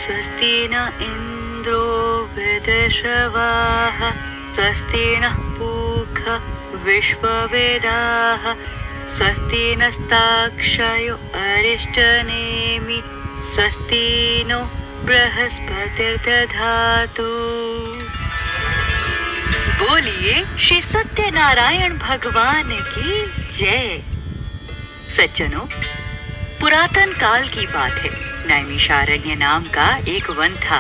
स्वस्ति न इंद्रो वृद्धश्रवाः स्वस्ति नः पूषा विश्ववेदाः स्वस्ति नस्ताक्षयो अरिष्टनेमि स्वस्ति नो बृहस्पतिर्दधातु। बोलिए श्री सत्यनारायण भगवान की जय। सज्जनों, पुरातन काल की बात है। नैमिषारण्य नाम का एक वन था।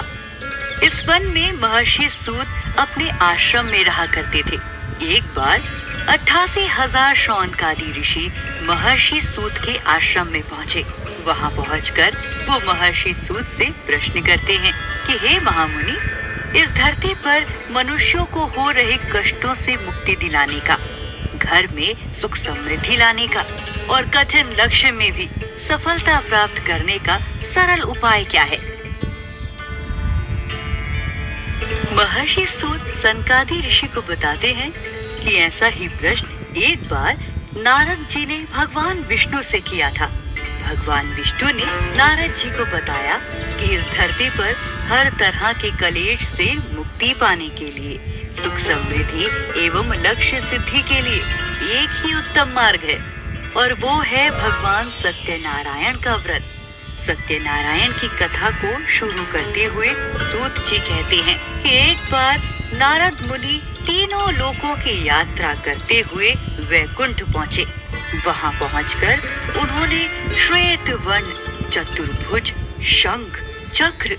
इस वन में महर्षि सूत अपने आश्रम में रहा करते थे। एक बार 88,000 शौनकादि ऋषि महर्षि सूत के आश्रम में पहुँचे। वहाँ पहुँचकर वो महर्षि सूत से प्रश्न करते हैं कि हे महामुनि, इस धरती पर मनुष्यों को हो रहे कष्टों से मुक्ति दिलाने का, घर में सुख समृद्धि लाने का और कठिन लक्ष्य में भी सफलता प्राप्त करने का सरल उपाय क्या है? महर्षि सूत सनकादि ऋषि को बताते हैं कि ऐसा ही प्रश्न एक बार नारद जी ने भगवान विष्णु से किया था। भगवान विष्णु ने नारद जी को बताया कि इस धरती पर हर तरह के कलेश से मुक्ति पाने के लिए, सुख समृद्धि एवं लक्ष्य सिद्धि के लिए एक ही उत्तम मार्ग है और वो है भगवान सत्यनारायण का व्रत। सत्यनारायण की कथा को शुरू करते हुए सूत जी कहते हैं कि एक बार नारद मुनि तीनों लोकों की यात्रा करते हुए वैकुंठ पहुँचे। वहाँ पहुंचकर उन्होंने श्वेत वर्ण, चतुर्भुज, शंख, चक्र,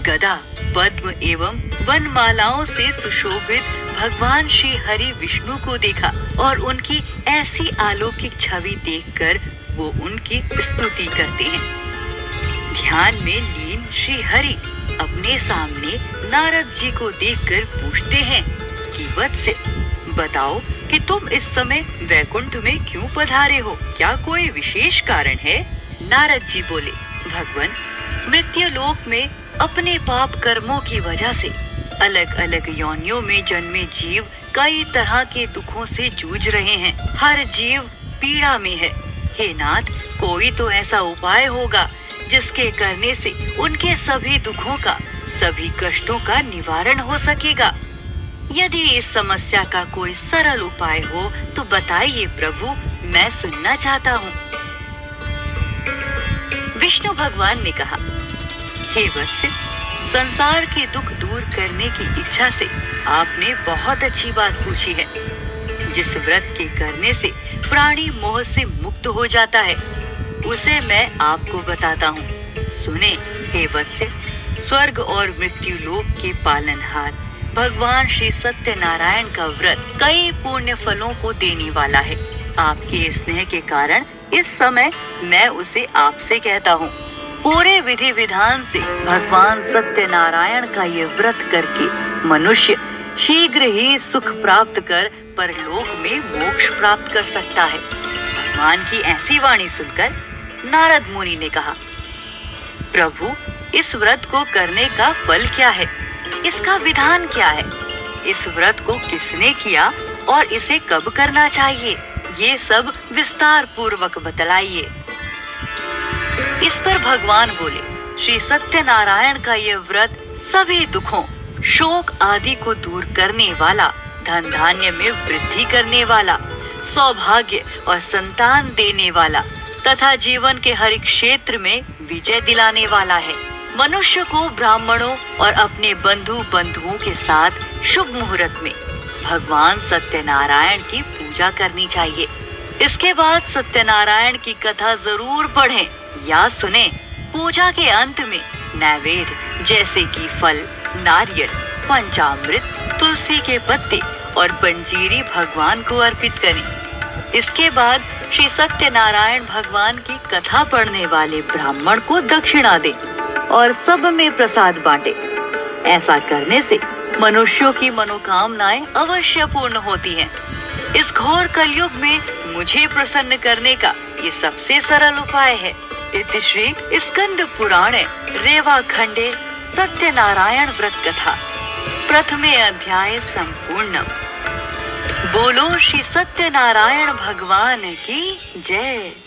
गदा, पद्म एवं वनमालाओं से सुशोभित भगवान श्री हरि विष्णु को देखा और उनकी ऐसी अलौकिक छवि देखकर वो उनकी स्तुति करते हैं। ध्यान में लीन श्री हरि अपने सामने नारद जी को देखकर पूछते हैं कि वत्स, बताओ कि तुम इस समय वैकुंठ में क्यों पधारे हो? क्या कोई विशेष कारण है? नारद जी बोले, भगवान, मृत्युलोक में अपने पाप कर्मों की वजह से अलग अलग योनियों में जन्मे जीव कई तरह के दुखों से जूझ रहे हैं। हर जीव पीड़ा में है। हे नाथ, कोई तो ऐसा उपाय होगा जिसके करने से उनके सभी दुखों का, सभी कष्टों का निवारण हो सकेगा। यदि इस समस्या का कोई सरल उपाय हो तो बताइए प्रभु, मैं सुनना चाहता हूँ। विष्णु भगवान ने कहा, हे वत्स, संसार के दुख दूर करने की इच्छा से आपने बहुत अच्छी बात पूछी है। जिस व्रत के करने से प्राणी मोह से मुक्त हो जाता है, उसे मैं आपको बताता हूँ। सुने हे वत्स, स्वर्ग और मृत्यु लोक के पालनहार भगवान श्री सत्यनारायण का व्रत कई पुण्य फलों को देने वाला है। आपके स्नेह के कारण इस समय मैं उसे आपसे कहता हूँ। पूरे विधि विधान से भगवान सत्यनारायण का ये व्रत करके मनुष्य शीघ्र ही सुख प्राप्त कर परलोक में मोक्ष प्राप्त कर सकता है। भगवान की ऐसी वाणी सुनकर नारद मुनि ने कहा, प्रभु, इस व्रत को करने का फल क्या है? इसका विधान क्या है? इस व्रत को किसने किया और इसे कब करना चाहिए? ये सब विस्तार पूर्वक बतलाइए। इस पर भगवान बोले, श्री सत्यनारायण का ये व्रत सभी दुखों, शोक आदि को दूर करने वाला, धन धान्य में वृद्धि करने वाला, सौभाग्य और संतान देने वाला तथा जीवन के हर एक क्षेत्र में विजय दिलाने वाला है। मनुष्य को ब्राह्मणों और अपने बंधुओं के साथ शुभ मुहूर्त में भगवान सत्यनारायण की पूजा करनी चाहिए। इसके बाद सत्यनारायण की कथा जरूर पढ़ें या सुने। पूजा के अंत में नैवेद्य जैसे कि फल, नारियल, पंचामृत, तुलसी के पत्ते और पंजीरी भगवान को अर्पित करें। इसके बाद श्री सत्यनारायण भगवान की कथा पढ़ने वाले ब्राह्मण को दक्षिणा दें और सब में प्रसाद बांटे। ऐसा करने से मनुष्यों की मनोकामनाएं अवश्य पूर्ण होती हैं। इस घोर कलयुग में मुझे प्रसन्न करने का ये सबसे सरल उपाय है। इति श्री स्कंद पुराणे रेवा खंडे सत्यनारायण व्रत कथा प्रथमे अध्याय संपूर्णम। बोलो श्री सत्यनारायण भगवान की जय।